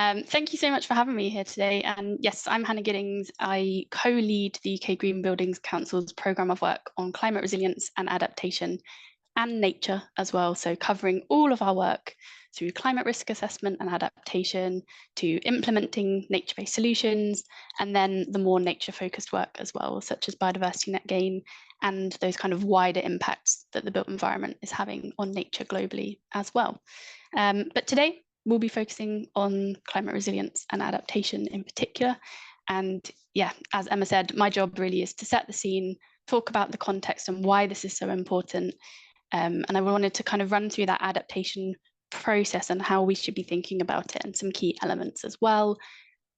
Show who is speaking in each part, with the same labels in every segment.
Speaker 1: Thank you so much for having me here today. And yes, I'm Hannah Giddings. I co-lead the UK Green Buildings Council's programme of work on climate resilience and adaptation and nature as well. So covering all of our work through climate risk assessment and adaptation to implementing nature-based solutions, and then the more nature-focused work as well, such as biodiversity net gain and those kind of wider impacts that the built environment is having on nature globally as well. But today, we'll be focusing on climate resilience and adaptation in particular. And yeah, as Emma said, my job really is to set the scene, talk about the context and why this is so important. And I wanted to kind of run through that adaptation process and how we should be thinking about it and some key elements as well.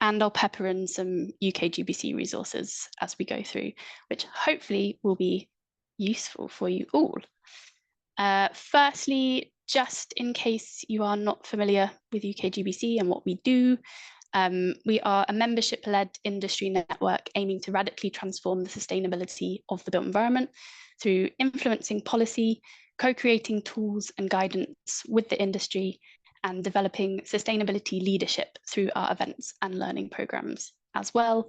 Speaker 1: And I'll pepper in some UK GBC resources as we go through, which hopefully will be useful for you all. Firstly, just in case you are not familiar with UK GBC and what we do, we are a membership-led industry network aiming to radically transform the sustainability of the built environment through influencing policy, co-creating tools and guidance with the industry, and developing sustainability leadership through our events and learning programs as well.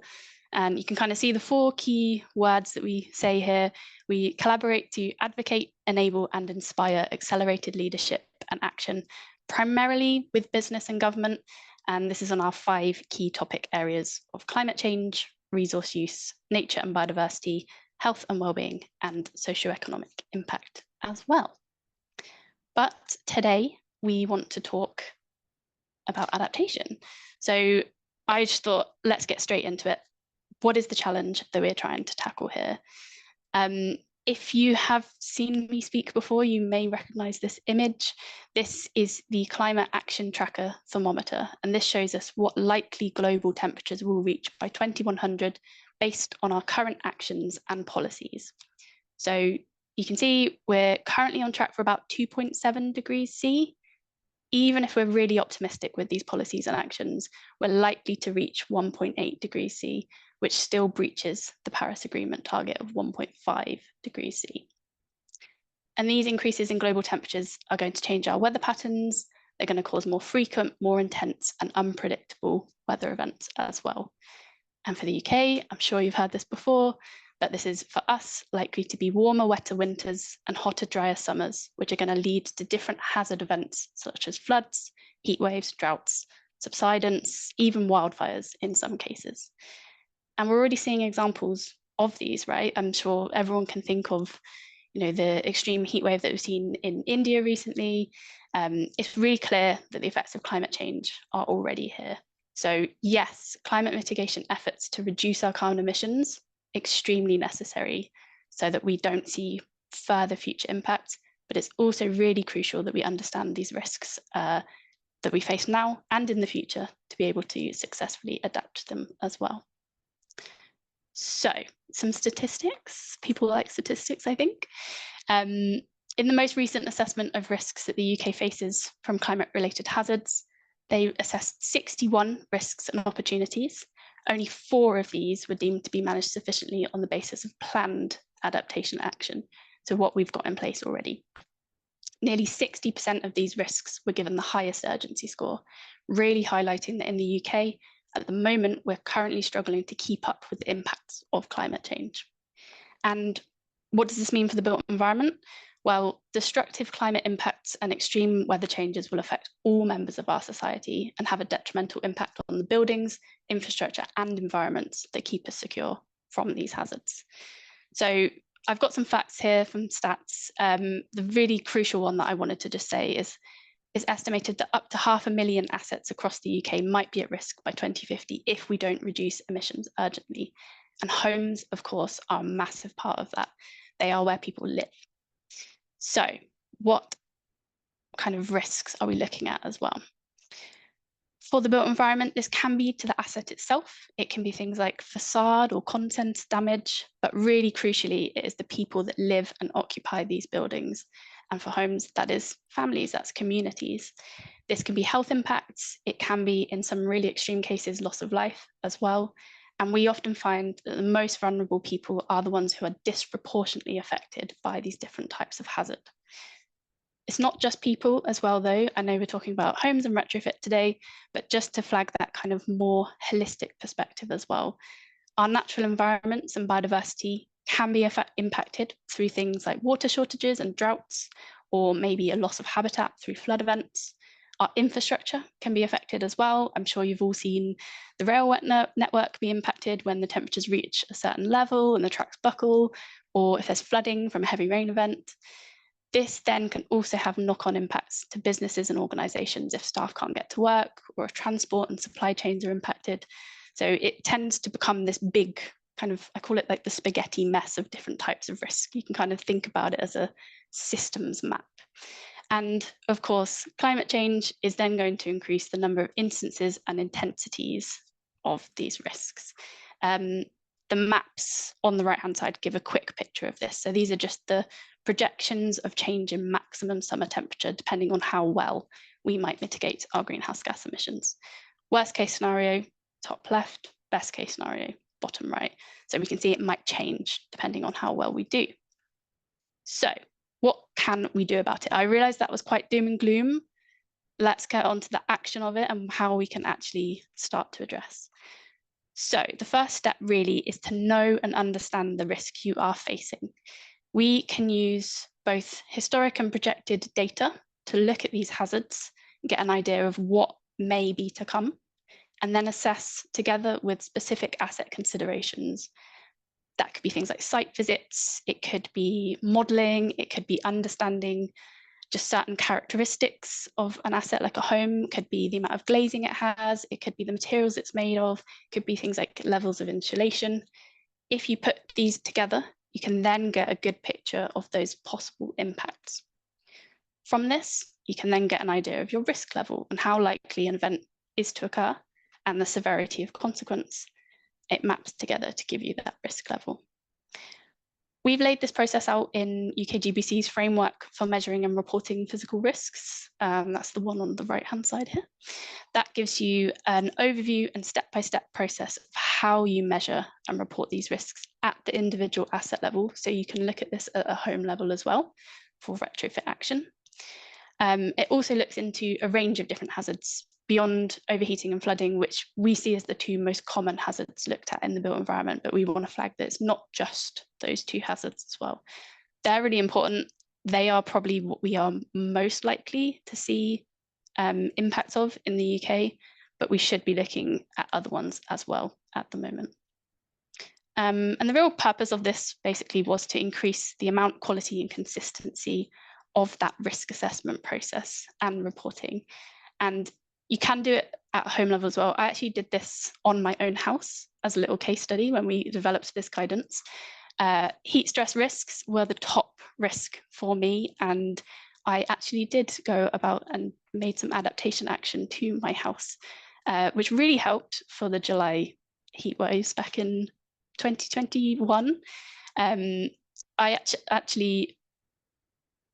Speaker 1: And you can kind of see the four key words that we say here. We collaborate to advocate, enable, and inspire accelerated leadership and action, primarily with business and government. And this is on our 5 key topic areas of climate change, resource use, nature and biodiversity, health and well-being, and socioeconomic impact as well. But today we want to talk about adaptation. So I just thought, let's get straight into it. What is the challenge that we're trying to tackle here? If you have seen me speak before, you may recognize this image. This is the Climate Action Tracker thermometer, and this shows us what likely global temperatures will reach by 2100 based on our current actions and policies. So you can see we're currently on track for about 2.7 degrees C. Even if we're really optimistic with these policies and actions, we're likely to reach 1.8 degrees C, which still breaches the Paris Agreement target of 1.5 degrees C. And these increases in global temperatures are going to change our weather patterns. They're going to cause more frequent, more intense and unpredictable weather events as well. And for the UK, I'm sure you've heard this before, but this is for us likely to be warmer, wetter winters and hotter, drier summers, which are going to lead to different hazard events such as floods, heat waves, droughts, subsidence, even wildfires in some cases. And we're already seeing examples of these, right? I'm sure everyone can think of, the extreme heat wave that we've seen in India recently. It's really clear that the effects of climate change are already here. So yes, climate mitigation efforts to reduce our carbon emissions, extremely necessary so that we don't see further future impacts, but it's also really crucial that we understand these risks that we face now and in the future to be able to successfully adapt to them as well. So some statistics, people like statistics, I think. In the most recent assessment of risks that the UK faces from climate-related hazards, they assessed 61 risks and opportunities. Only 4 of these were deemed to be managed sufficiently on the basis of planned adaptation action, so what we've got in place already. Nearly 60% of these risks were given the highest urgency score, really highlighting that in the UK, at the moment, we're currently struggling to keep up with the impacts of climate change. And what does this mean for the built environment? Well, destructive climate impacts and extreme weather changes will affect all members of our society and have a detrimental impact on the buildings, infrastructure, and environments that keep us secure from these hazards. So I've got some facts here from stats. The really crucial one that I wanted to just say is it's estimated that up to 500,000 assets across the UK might be at risk by 2050 if we don't reduce emissions urgently. And homes, of course, are a massive part of that. They are where people live. So what kind of risks are we looking at as well? For the built environment, this can be to the asset itself. It can be things like facade or contents damage, but really crucially, it is the people that live and occupy these buildings. And for homes, that is families, that's communities. This can be health impacts. It can be, in some really extreme cases, loss of life as well. And we often find that the most vulnerable people are the ones who are disproportionately affected by these different types of hazard. It's not just people as well, though. I know we're talking about homes and retrofit today, but just to flag that kind of more holistic perspective as well. Our natural environments and biodiversity can be impacted through things like water shortages and droughts, or maybe a loss of habitat through flood events. Our infrastructure can be affected as well. I'm sure you've all seen the rail network be impacted when the temperatures reach a certain level and the tracks buckle, or if there's flooding from a heavy rain event. This then can also have knock-on impacts to businesses and organisations if staff can't get to work or if transport and supply chains are impacted. So it tends to become this big kind of, I call it like the spaghetti mess of different types of risk. You can kind of think about it as a systems map. And of course, climate change is then going to increase the number of instances and intensities of these risks. The maps on the right-hand side give a quick picture of this. So these are just the projections of change in maximum summer temperature, depending on how well we might mitigate our greenhouse gas emissions. Worst case scenario, top left, best case scenario, bottom right. So we can see it might change depending on how well we do. So what can we do about it? I realized that was quite doom and gloom. Let's get on to the action of it and how we can actually start to address. So the first step really is to know and understand the risk you are facing. We can use both historic and projected data to look at these hazards, get an idea of what may be to come, and then assess together with specific asset considerations. That could be things like site visits, it could be modelling, it could be understanding just certain characteristics of an asset like a home, could be the amount of glazing it has, it could be the materials it's made of, it could be things like levels of insulation. If you put these together, you can then get a good picture of those possible impacts. From this, you can then get an idea of your risk level and how likely an event is to occur and the severity of consequence. It maps together to give you that risk level. We've laid this process out in UK GBC's framework for measuring and reporting physical risks. That's the one on the right-hand side here. That gives you an overview and step-by-step process of how you measure and report these risks at the individual asset level. So you can look at this at a home level as well for retrofit action. It also looks into a range of different hazards beyond overheating and flooding, which we see as the two most common hazards looked at in the built environment, but we want to flag that it's not just those two hazards as well. They're really important. They are probably what we are most likely to see impacts of in the UK, but we should be looking at other ones as well at the moment. And the real purpose of this basically was to increase the amount, quality and consistency of that risk assessment process and reporting. And you can do it at home level as well. I actually did this on my own house as a little case study when we developed this guidance. Heat stress risks were the top risk for me, and I actually did go about and made some adaptation action to my house, which really helped for the July heat waves back in 2021. I actually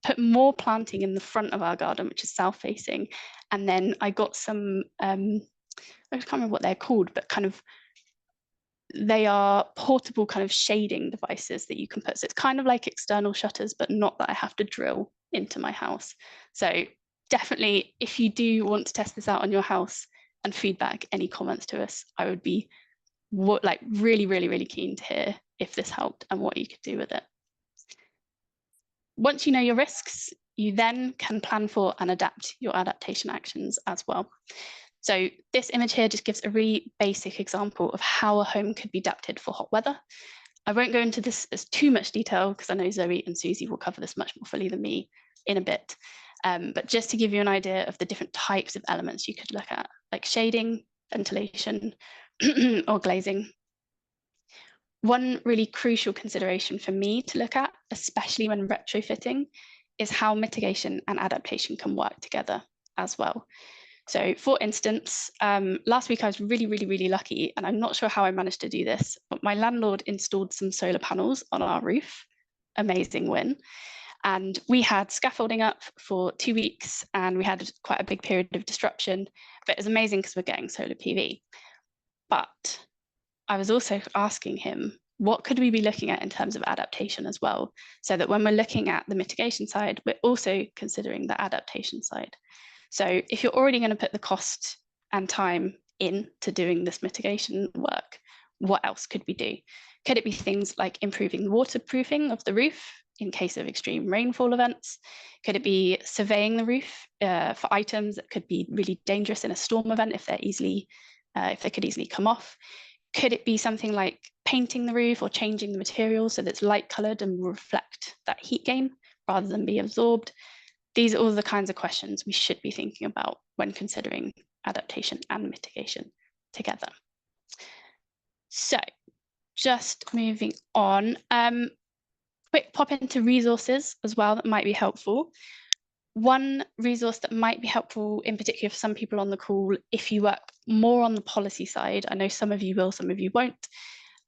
Speaker 1: put more planting in the front of our garden, which is south facing, and then I got some, I can't remember what they're called, but kind of, they are portable kind of shading devices that you can put. So it's kind of like external shutters, but not that I have to drill into my house. So definitely, if you do want to test this out on your house and feedback, any comments to us, I would be really keen to hear if this helped and what you could do with it. Once you know your risks, you then can plan for and adapt your adaptation actions as well. So this image here just gives a really basic example of how a home could be adapted for hot weather. I won't go into this as too much detail because I know Zoe and Susie will cover this much more fully than me in a bit. But just to give you an idea of the different types of elements you could look at, like shading, ventilation, or glazing. One really crucial consideration for me to look at, especially when retrofitting, is how mitigation and adaptation can work together as well. So for instance, last week I was really lucky, and I'm not sure how I managed to do this, but my landlord installed some solar panels on our roof. Amazing win. And we had scaffolding up for 2 weeks, and we had quite a big period of disruption, but it was amazing because we're getting solar PV. But I was also asking him, what could we be looking at in terms of adaptation as well? So that when we're looking at the mitigation side, we're also considering the adaptation side. So if you're already going to put the cost and time into doing this mitigation work, what else could we do? Could it be things like improving the waterproofing of the roof in case of extreme rainfall events? Could it be surveying the roof for items that could be really dangerous in a storm event if they could easily come off? Could it be something like painting the roof or changing the material so that it's light coloured and will reflect that heat gain rather than be absorbed? These are all the kinds of questions we should be thinking about when considering adaptation and mitigation together. So just moving on, quick pop into resources as well that might be helpful. One resource that might be helpful in particular for some people on the call, if you work more on the policy side, I know some of you will, some of you won't.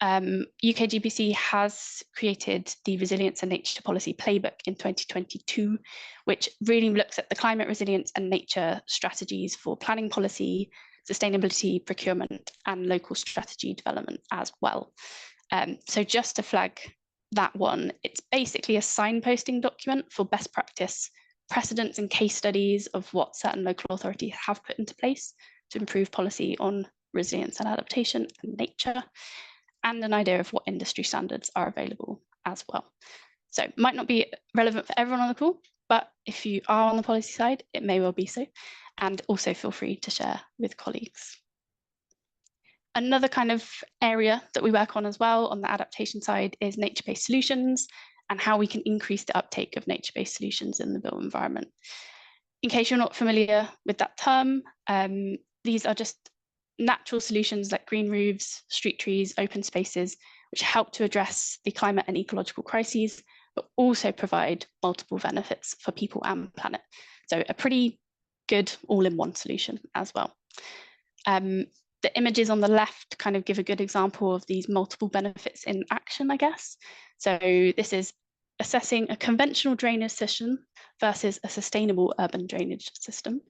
Speaker 1: UK GBC has created the Resilience and Nature Policy Playbook in 2022, which really looks at the climate resilience and nature strategies for planning policy, sustainability, procurement, and local strategy development as well. So just to flag that one, it's basically a signposting document for best practice, precedents and case studies of what certain local authorities have put into place to improve policy on resilience and adaptation and nature, and an idea of what industry standards are available as well. So it might not be relevant for everyone on the call, but if you are on the policy side, it may well be so. And also feel free to share with colleagues. Another kind of area that we work on as well on the adaptation side is nature-based solutions and how we can increase the uptake of nature-based solutions in the built environment. In case you're not familiar with that term, these are just natural solutions like green roofs, street trees, open spaces, which help to address the climate and ecological crises, but also provide multiple benefits for people and planet. So a pretty good all-in-one solution as well. The images on the left kind of give a good example of these multiple benefits in action, I guess. So this is assessing a conventional drainage system versus a sustainable urban drainage system.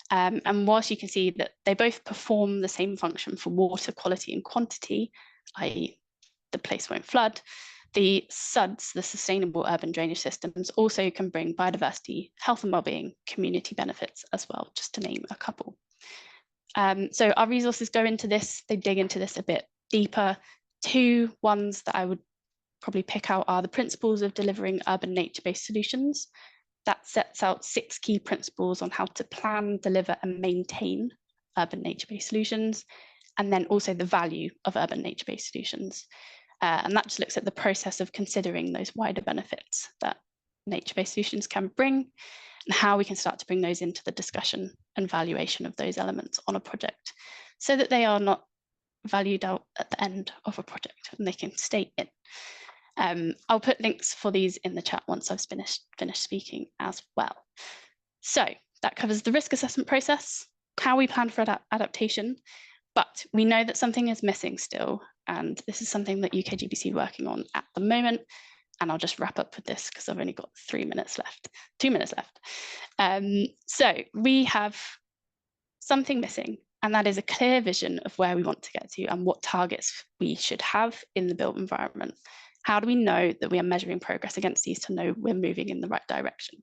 Speaker 1: And whilst you can see that they both perform the same function for water quality and quantity, i.e. the place won't flood, the SUDs, the sustainable urban drainage systems, also can bring biodiversity, health and wellbeing, community benefits as well, just to name a couple. So our resources go into this, they dig into this a bit deeper. Two ones that I would probably pick out are the principles of delivering urban nature-based solutions. That sets out 6 key principles on how to plan, deliver and maintain urban nature-based solutions, and then also the value of urban nature-based solutions. And that just looks at the process of considering those wider benefits that nature-based solutions can bring and how we can start to bring those into the discussion and valuation of those elements on a project so that they are not valued out at the end of a project and they can stay in. I'll put links for these in the chat once I've finished speaking as well. So that covers the risk assessment process, how we plan for adaptation, but we know that something is missing still, and this is something that UK GBC is working on at the moment. And I'll just wrap up with this because I've only got 2 minutes left. So we have something missing, and that is a clear vision of where we want to get to and what targets we should have in the built environment. How do we know that we are measuring progress against these to know we're moving in the right direction?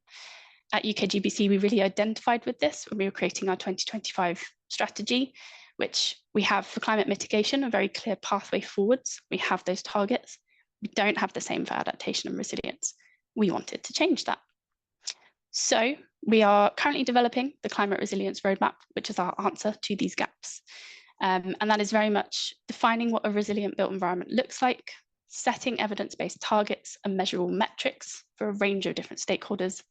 Speaker 1: At UK GBC, we really identified with this when we were creating our 2025 strategy, which we have for climate mitigation, a very clear pathway forwards. We have those targets. We don't have the same for adaptation and resilience. We wanted to change that. So we are currently developing the climate resilience roadmap, which is our answer to these gaps. And that is very much defining what a resilient built environment looks like, setting evidence-based targets and measurable metrics for a range of different stakeholders,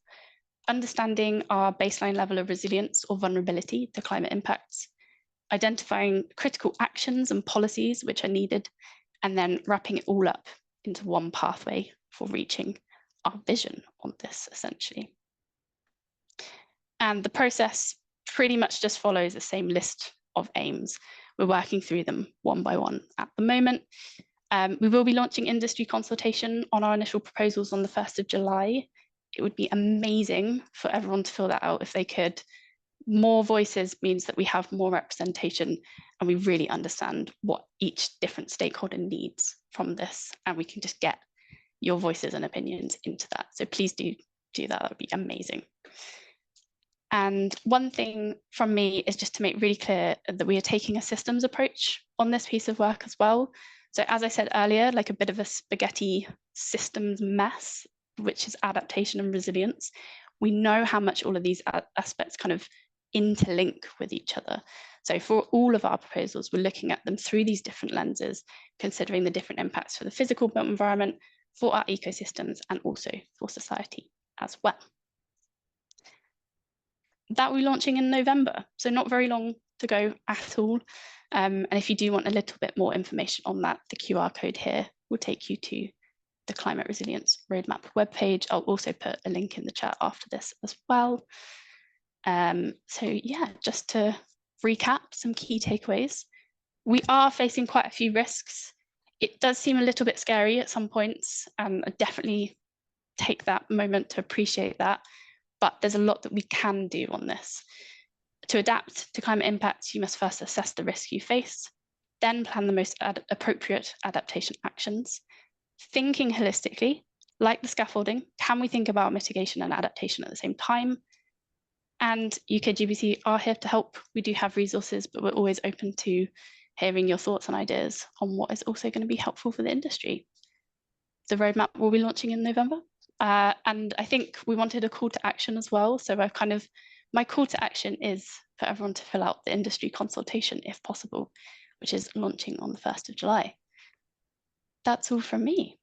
Speaker 1: understanding our baseline level of resilience or vulnerability to climate impacts, identifying critical actions and policies which are needed, and then wrapping it all up into one pathway for reaching our vision on this, essentially. And the process pretty much just follows the same list of aims. We're working through them one by one at the moment. We will be launching industry consultation on our initial proposals on the 1st of July. It would be amazing for everyone to fill that out if they could. More voices means that we have more representation and we really understand what each different stakeholder needs from this, and we can just get your voices and opinions into that. So please do that. That would be amazing. And one thing from me is just to make really clear that we are taking a systems approach on this piece of work as well. So as I said earlier, like a bit of a spaghetti systems mess, which is adaptation and resilience. We know how much all of these aspects kind of interlink with each other. So for all of our proposals, we're looking at them through these different lenses, considering the different impacts for the physical built environment, for our ecosystems, and also for society as well. That will be launching in November, so not very long to go at all. And if you do want a little bit more information on that, the QR code here will take you to the Climate Resilience Roadmap webpage. I'll also put a link in the chat after this as well. So yeah, just to recap some key takeaways. We are facing quite a few risks. It does seem a little bit scary at some points, and I definitely take that moment to appreciate that. But there's a lot that we can do on this. To adapt to climate impacts, you must first assess the risk you face, then plan the most appropriate adaptation actions. Thinking holistically, like the scaffolding, can we think about mitigation and adaptation at the same time? And UK GBC are here to help. We do have resources, but we're always open to hearing your thoughts and ideas on what is also going to be helpful for the industry. The roadmap will be launching in November. And I think we wanted a call to action as well. So my call to action is for everyone to fill out the industry consultation if possible, which is launching on the 1st of July. That's all from me.